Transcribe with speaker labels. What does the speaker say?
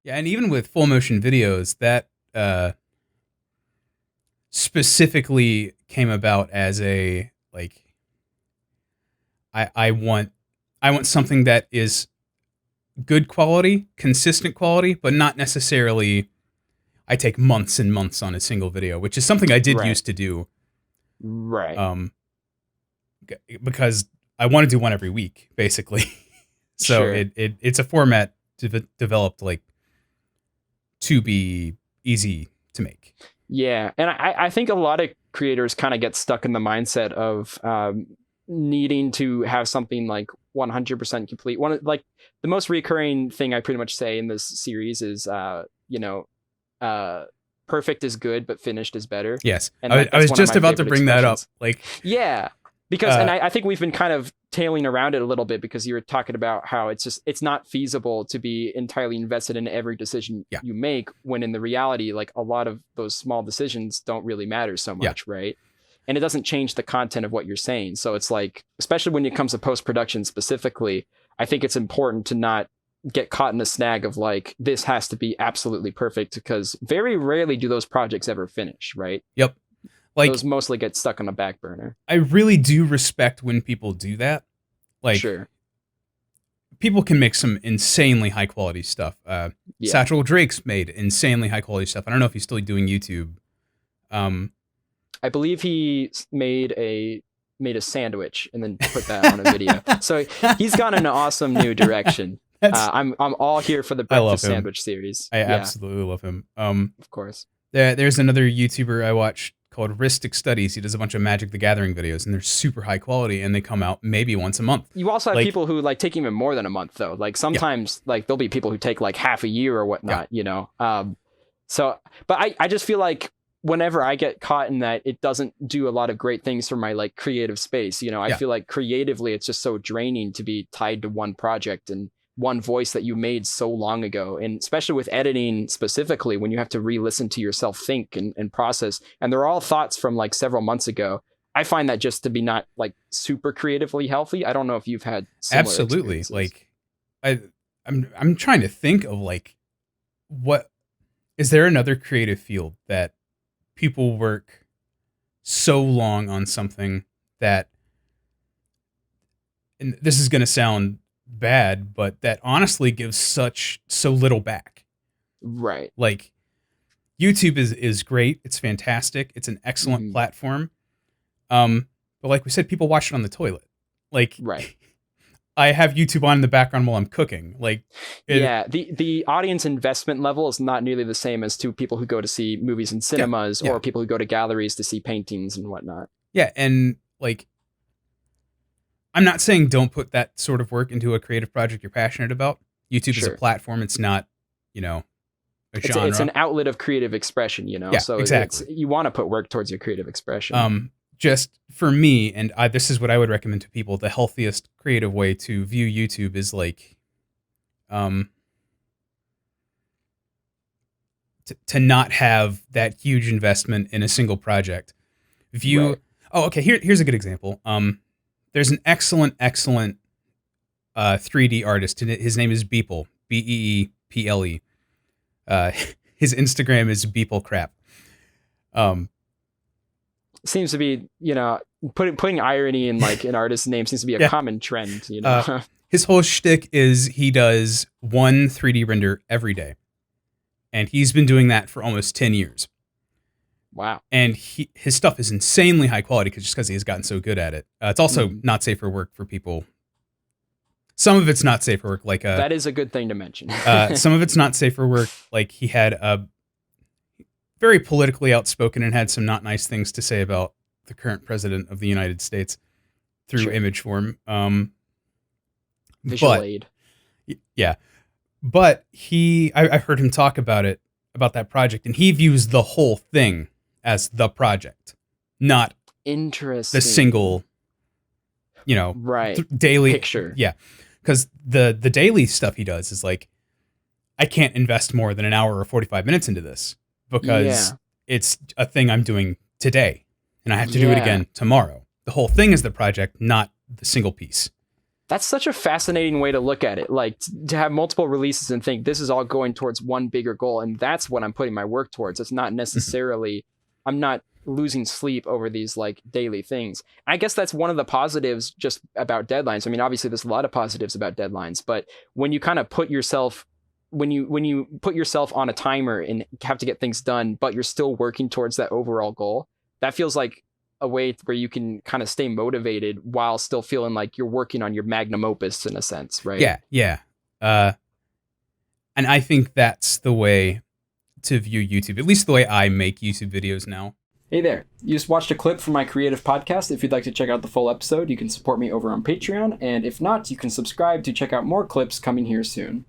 Speaker 1: Yeah, and even with full motion videos, that specifically came about as a like I want something that is good quality, consistent quality, but not necessarily I take months and months on a single video, which is something I did
Speaker 2: Right.
Speaker 1: used to do.
Speaker 2: Right.
Speaker 1: Um, because I want to do one every week, basically. So
Speaker 2: Sure.
Speaker 1: it's a format developed like to be easy to make.
Speaker 2: Yeah, and I think a lot of creators kind of get stuck in the mindset of needing to have something like 100% complete. Like the most recurring thing I pretty much say in this series is, uh, perfect is good, but finished is better,
Speaker 1: Yes,
Speaker 2: and like
Speaker 1: I
Speaker 2: that's
Speaker 1: was
Speaker 2: one of
Speaker 1: just
Speaker 2: my
Speaker 1: about to
Speaker 2: favorite
Speaker 1: bring that up.
Speaker 2: expressions.
Speaker 1: Like,
Speaker 2: Yeah, because and
Speaker 1: uh,
Speaker 2: I think we've been kind of tailing around it a little bit because you were talking about how it's not feasible to be entirely invested in every decision
Speaker 1: yeah,
Speaker 2: you make when in the reality like a lot of those small decisions don't really matter so
Speaker 1: yeah,
Speaker 2: much, right? And it doesn't change the content of what you're saying. So it's like, especially when it comes to post production specifically, I think it's important to not get caught in the snag of like this has to be absolutely perfect because very rarely do those projects ever finish, right?
Speaker 1: yep.
Speaker 2: Those
Speaker 1: Like,
Speaker 2: mostly get stuck on the back burner.
Speaker 1: I really do respect when people do that. Like,
Speaker 2: Sure.
Speaker 1: people can make some insanely high quality stuff.
Speaker 2: Yeah.
Speaker 1: Satchel Drake's made insanely high quality stuff. I don't know if he's still doing YouTube. Um,
Speaker 2: I believe he made a sandwich and then put that on a video. So he's gone in an awesome new direction.
Speaker 1: that's
Speaker 2: I'm all here for the
Speaker 1: I love
Speaker 2: breakfast
Speaker 1: him.
Speaker 2: sandwich series.
Speaker 1: I
Speaker 2: Yeah,
Speaker 1: absolutely love him.
Speaker 2: of course.
Speaker 1: There's another YouTuber I watch called Ristic Studies. He does a bunch of Magic the Gathering videos, and they're super high quality, and they come out maybe once a month.
Speaker 2: You also have
Speaker 1: Like,
Speaker 2: people who like take even more than a month though. Like
Speaker 1: yeah,
Speaker 2: sometimes like there'll be people who take like half a year or
Speaker 1: yeah,
Speaker 2: whatnot. So but I just feel like whenever I get caught in that, it doesn't do a lot of great things for my like creative space. I
Speaker 1: yeah,
Speaker 2: feel like creatively it's just so draining to be tied to one project and one voice that you made so long ago. And especially with editing specifically, when you have to re-listen to yourself think and process, and they're all thoughts from like several months ago. I find that just to be not like super creatively healthy. I don't know if you've had similar
Speaker 1: absolutely.
Speaker 2: experiences.
Speaker 1: Like, I, I'm trying to think of like what is there another creative field that people work so long on something that, and this is going to sound bad, but that honestly gives so little back.
Speaker 2: Right.
Speaker 1: Like, YouTube is great. It's fantastic. It's an excellent
Speaker 2: Hmm.
Speaker 1: platform. But like we said, people watch it on the toilet. Like,
Speaker 2: Right.
Speaker 1: I have YouTube on in the background while I'm cooking. Like, it,
Speaker 2: Yeah, the audience investment level is not nearly the same as to people who go to see movies in
Speaker 1: yeah,
Speaker 2: cinemas
Speaker 1: yeah,
Speaker 2: or people who go to galleries to see paintings and whatnot.
Speaker 1: yeah. And like, I'm not saying don't put that sort of work into a creative project you're passionate about. YouTube is a
Speaker 2: Sure.
Speaker 1: platform. It's not, you know, a
Speaker 2: It's
Speaker 1: genre.
Speaker 2: an outlet of creative expression.
Speaker 1: Yeah,
Speaker 2: So it's
Speaker 1: exactly.
Speaker 2: you want to put work towards your creative expression.
Speaker 1: Um, just for me, and this is what I would recommend to people. The healthiest creative way to view YouTube is like, um, to not have that huge investment in a single project. View.
Speaker 2: Right.
Speaker 1: Oh, okay. Here's a good example. There's an excellent 3D artist. And his name is Beeple. Beeple. Uh, his Instagram is Beeple Crap. Um,
Speaker 2: Seems to be, putting irony in like an artist's name seems to be a
Speaker 1: yeah.
Speaker 2: common trend.
Speaker 1: Uh, his whole shtick is he does one 3D render every day, and he's been doing that for almost 10 years.
Speaker 2: Wow.
Speaker 1: And his stuff is insanely high quality just because he has gotten so good at it. It's also
Speaker 2: Mhm.
Speaker 1: not safe for work for people. Some of it's not safe for work, like
Speaker 2: That is a good thing to mention.
Speaker 1: some of it's not safe for work. Like, he had a very politically outspoken and had some not nice things to say about the current president of the United States through
Speaker 2: Sure.
Speaker 1: image form.
Speaker 2: Visual
Speaker 1: But
Speaker 2: aid.
Speaker 1: yeah, but I've heard him talk about that project, and he views the whole thing as the project, not the
Speaker 2: Interesting.
Speaker 1: single, you know,
Speaker 2: Right.
Speaker 1: daily.
Speaker 2: Picture.
Speaker 1: Yeah, because the daily stuff he does is like, I can't invest more than an hour or 45 minutes into this because
Speaker 2: Yeah.
Speaker 1: it's a thing I'm doing today, and I have to do it
Speaker 2: Yeah.
Speaker 1: again tomorrow. The whole thing is the project, not the single piece.
Speaker 2: That's such a fascinating way to look at it. Like to have multiple releases and think this is all going towards one bigger goal. And that's what I'm putting my work towards. It's not necessarily, I'm not losing sleep over these like daily things. I guess that's one of the positives just about deadlines. I mean, obviously there's a lot of positives about deadlines, but when you kind of put yourself, when you put yourself on a timer and have to get things done, but you're still working towards that overall goal, that feels like a way where you can kind of stay motivated while still feeling like you're working on your magnum opus in a sense, right?
Speaker 1: Yeah. And I think that's the way to view YouTube, at least the way I make YouTube videos now.
Speaker 2: Hey there. You just watched a clip from my creative podcast. If you'd like to check out the full episode, you can support me over on Patreon. And if not, you can subscribe to check out more clips coming here soon.